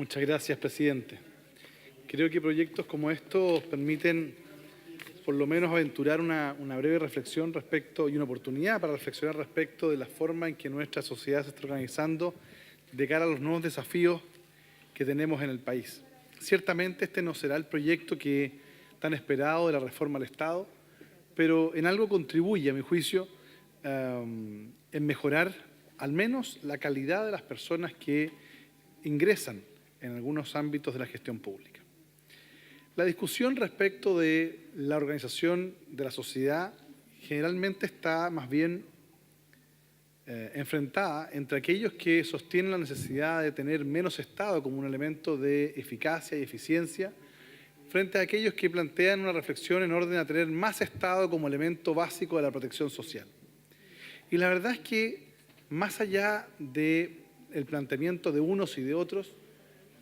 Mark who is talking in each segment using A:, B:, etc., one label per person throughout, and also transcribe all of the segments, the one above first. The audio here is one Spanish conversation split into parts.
A: Muchas gracias, presidente. Creo que proyectos como estos permiten, por lo menos, aventurar una breve reflexión respecto y una oportunidad para reflexionar respecto de la forma en que nuestra sociedad se está organizando de cara a los nuevos desafíos que tenemos en el país. Ciertamente este no será el proyecto tan esperado de la reforma al Estado, pero en algo contribuye, a mi juicio, en mejorar al menos la calidad de las personas que ingresan en algunos ámbitos de la gestión pública. La discusión respecto de la organización de la sociedad generalmente está más bien enfrentada entre aquellos que sostienen la necesidad de tener menos Estado como un elemento de eficacia y eficiencia, frente a aquellos que plantean una reflexión en orden a tener más Estado como elemento básico de la protección social. Y la verdad es que, más allá del planteamiento de unos y de otros,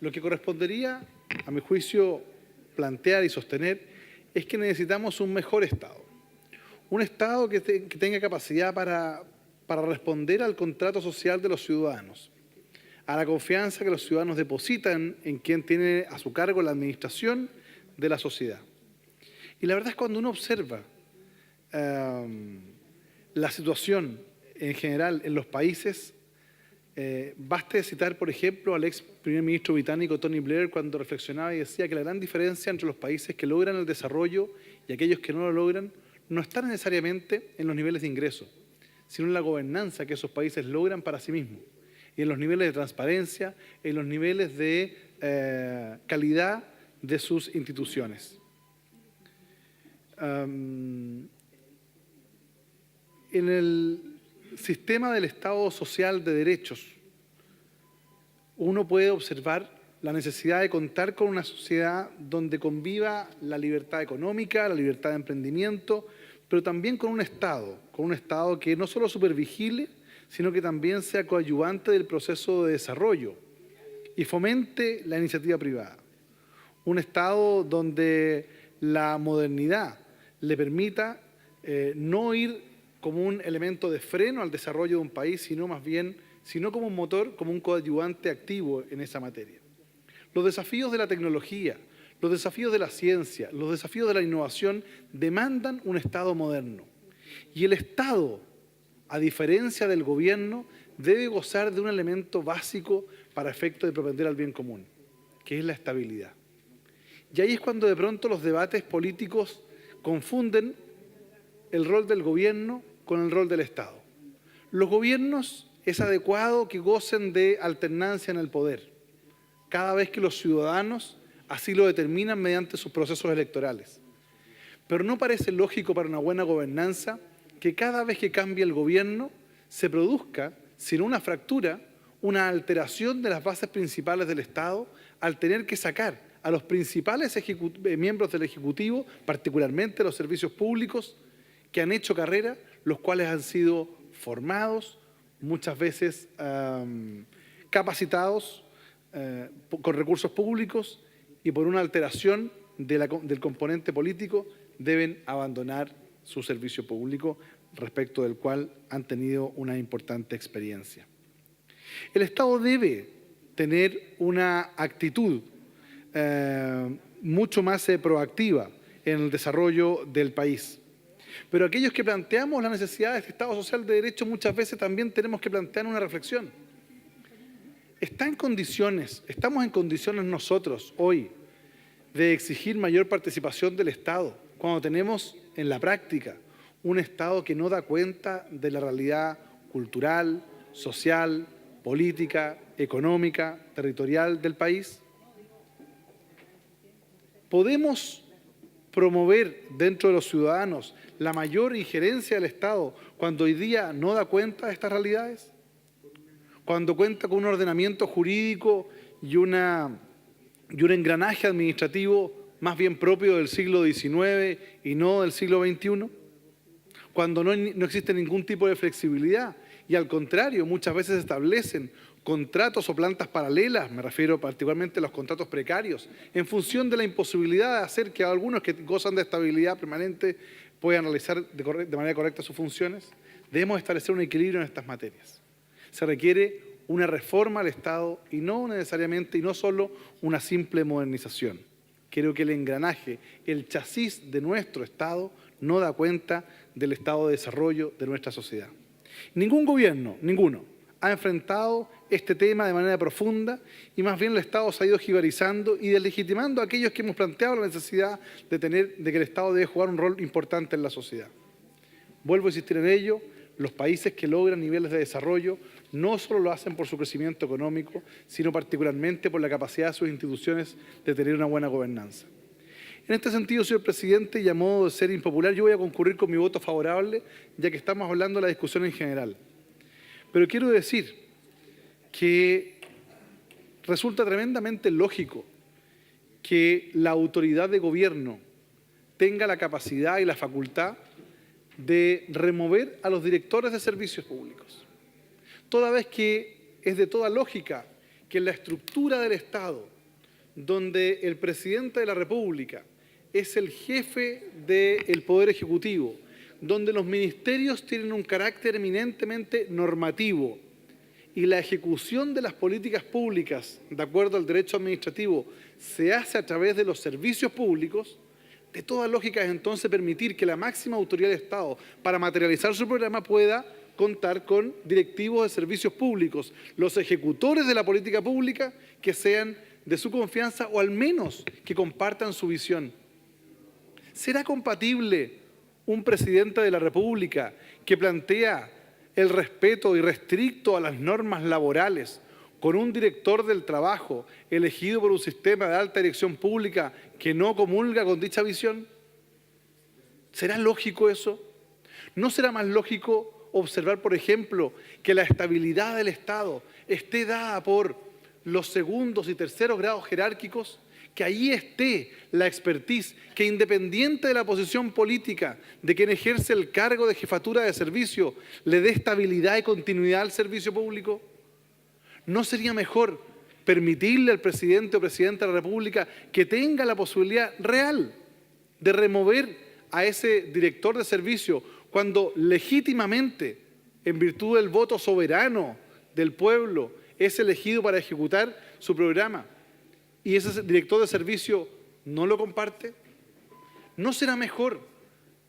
A: lo que correspondería, a mi juicio, plantear y sostener es que necesitamos un mejor Estado. Un Estado que tenga capacidad para responder al contrato social de los ciudadanos, a la confianza que los ciudadanos depositan en quien tiene a su cargo la administración de la sociedad. Y la verdad es que cuando uno observa la situación en general en los países, baste citar, por ejemplo, al ex primer ministro británico Tony Blair cuando reflexionaba y decía que la gran diferencia entre los países que logran el desarrollo y aquellos que no lo logran no está necesariamente en los niveles de ingreso, sino en la gobernanza que esos países logran para sí mismos y en los niveles de transparencia, en los niveles de calidad de sus instituciones. En el sistema del Estado social de derechos, uno puede observar la necesidad de contar con una sociedad donde conviva la libertad económica, la libertad de emprendimiento, pero también con un Estado que no solo supervigile, sino que también sea coadyuvante del proceso de desarrollo y fomente la iniciativa privada. Un Estado donde la modernidad le permita no ir como un elemento de freno al desarrollo de un país, sino como un motor, como un coadyuvante activo en esa materia. Los desafíos de la tecnología, los desafíos de la ciencia, los desafíos de la innovación demandan un Estado moderno. Y el Estado, a diferencia del gobierno, debe gozar de un elemento básico para efecto de propender al bien común, que es la estabilidad. Y ahí es cuando de pronto los debates políticos confunden el rol del gobierno con el rol del Estado. Los gobiernos es adecuado que gocen de alternancia en el poder, cada vez que los ciudadanos así lo determinan mediante sus procesos electorales. Pero no parece lógico para una buena gobernanza que cada vez que cambie el gobierno se produzca, sin una fractura, una alteración de las bases principales del Estado al tener que sacar a los principales miembros del Ejecutivo, particularmente los servicios públicos, que han hecho carrera, los cuales han sido formados, muchas veces capacitados con recursos públicos y por una alteración del componente político deben abandonar su servicio público, respecto del cual han tenido una importante experiencia. El Estado debe tener una actitud mucho más proactiva en el desarrollo del país. Pero aquellos que planteamos la necesidad de este Estado social de derecho muchas veces también tenemos que plantear una reflexión. ¿Estamos en condiciones nosotros hoy de exigir mayor participación del Estado cuando tenemos en la práctica un Estado que no da cuenta de la realidad cultural, social, política, económica, territorial del país? ¿Podemos promover dentro de los ciudadanos la mayor injerencia del Estado cuando hoy día no da cuenta de estas realidades? Cuando cuenta con un ordenamiento jurídico y un engranaje administrativo más bien propio del siglo XIX y no del siglo XXI, cuando no existe ningún tipo de flexibilidad y al contrario muchas veces se establecen contratos o plantas paralelas, me refiero particularmente a los contratos precarios, en función de la imposibilidad de hacer que algunos que gozan de estabilidad permanente puedan realizar de manera correcta sus funciones. Debemos establecer un equilibrio en estas materias. Se requiere una reforma al Estado y no necesariamente y no solo una simple modernización. Creo que el engranaje, el chasis de nuestro Estado no da cuenta del estado de desarrollo de nuestra sociedad. Ningún gobierno, ninguno, ha enfrentado este tema de manera profunda y más bien el Estado se ha ido jibarizando y deslegitimando a aquellos que hemos planteado la necesidad de que el Estado debe jugar un rol importante en la sociedad. Vuelvo a insistir en ello, los países que logran niveles de desarrollo no solo lo hacen por su crecimiento económico, sino particularmente por la capacidad de sus instituciones de tener una buena gobernanza. En este sentido, señor presidente, y a modo de ser impopular, yo voy a concurrir con mi voto favorable, ya que estamos hablando de la discusión en general. Pero quiero decir que resulta tremendamente lógico que la autoridad de gobierno tenga la capacidad y la facultad de remover a los directores de servicios públicos. Toda vez que es de toda lógica que en la estructura del Estado, donde el presidente de la República es el jefe del Poder Ejecutivo, donde los ministerios tienen un carácter eminentemente normativo y la ejecución de las políticas públicas, de acuerdo al derecho administrativo, se hace a través de los servicios públicos, de toda lógica es entonces permitir que la máxima autoridad del Estado, para materializar su programa, pueda contar con directivos de servicios públicos, los ejecutores de la política pública que sean de su confianza o al menos que compartan su visión. ¿Será compatible un presidente de la República que plantea el respeto irrestricto a las normas laborales con un director del trabajo elegido por un sistema de alta dirección pública que no comulga con dicha visión? ¿Será lógico eso? ¿No será más lógico observar, por ejemplo, que la estabilidad del Estado esté dada por los segundos y terceros grados jerárquicos? Que allí esté la expertise, que independiente de la posición política de quien ejerce el cargo de jefatura de servicio, le dé estabilidad y continuidad al servicio público. ¿No sería mejor permitirle al presidente o presidenta de la República que tenga la posibilidad real de remover a ese director de servicio cuando legítimamente, en virtud del voto soberano del pueblo, es elegido para ejecutar su programa y ese director de servicio no lo comparte? ¿No será mejor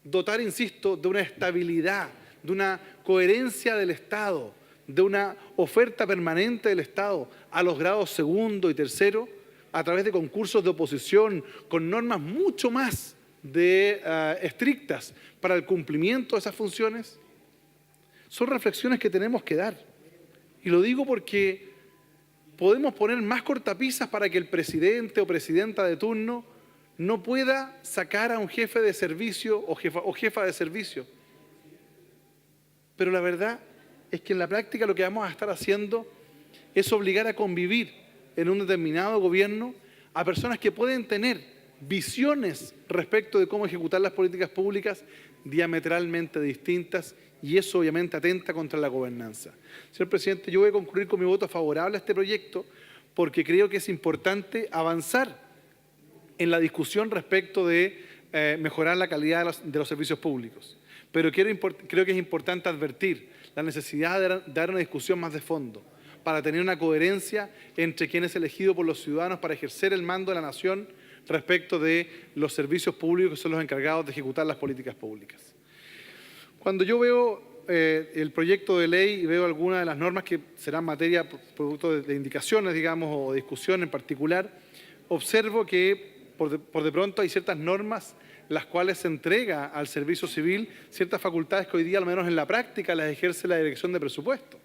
A: dotar, insisto, de una estabilidad, de una coherencia del Estado, de una oferta permanente del Estado a los grados segundo y tercero, a través de concursos de oposición, con normas mucho más estrictas para el cumplimiento de esas funciones? Son reflexiones que tenemos que dar. Y lo digo porque podemos poner más cortapisas para que el presidente o presidenta de turno no pueda sacar a un jefe de servicio o jefa de servicio. Pero la verdad es que en la práctica lo que vamos a estar haciendo es obligar a convivir en un determinado gobierno a personas que pueden tener visiones respecto de cómo ejecutar las políticas públicas diametralmente distintas, y eso obviamente atenta contra la gobernanza. Señor presidente, yo voy a concluir con mi voto favorable a este proyecto porque creo que es importante avanzar en la discusión respecto de mejorar la calidad de los servicios públicos. Pero creo que es importante advertir la necesidad de dar una discusión más de fondo para tener una coherencia entre quien es elegido por los ciudadanos para ejercer el mando de la nación respecto de los servicios públicos que son los encargados de ejecutar las políticas públicas. Cuando yo veo el proyecto de ley y veo algunas de las normas que serán materia producto de indicaciones, digamos, o discusión en particular, observo que por de pronto hay ciertas normas las cuales se entrega al servicio civil ciertas facultades que hoy día, al menos en la práctica, las ejerce la Dirección de Presupuesto,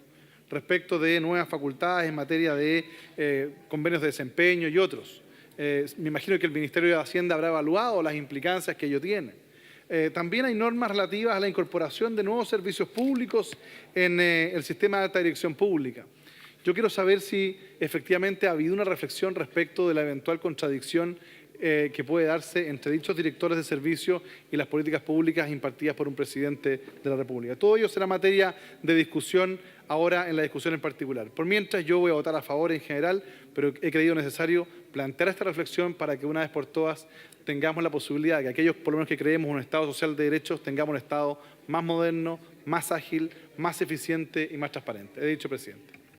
A: respecto de nuevas facultades en materia de convenios de desempeño y otros. Me imagino que el Ministerio de Hacienda habrá evaluado las implicancias que ello tiene. También hay normas relativas a la incorporación de nuevos servicios públicos en el sistema de alta dirección pública. Yo quiero saber si efectivamente ha habido una reflexión respecto de la eventual contradicción que puede darse entre dichos directores de servicio y las políticas públicas impartidas por un presidente de la República. Todo ello será materia de discusión ahora en la discusión en particular. Por mientras, yo voy a votar a favor en general, pero he creído necesario plantear esta reflexión para que una vez por todas tengamos la posibilidad de que aquellos, por lo menos que creemos en un Estado social de derechos, tengamos un Estado más moderno, más ágil, más eficiente y más transparente. He dicho, presidente.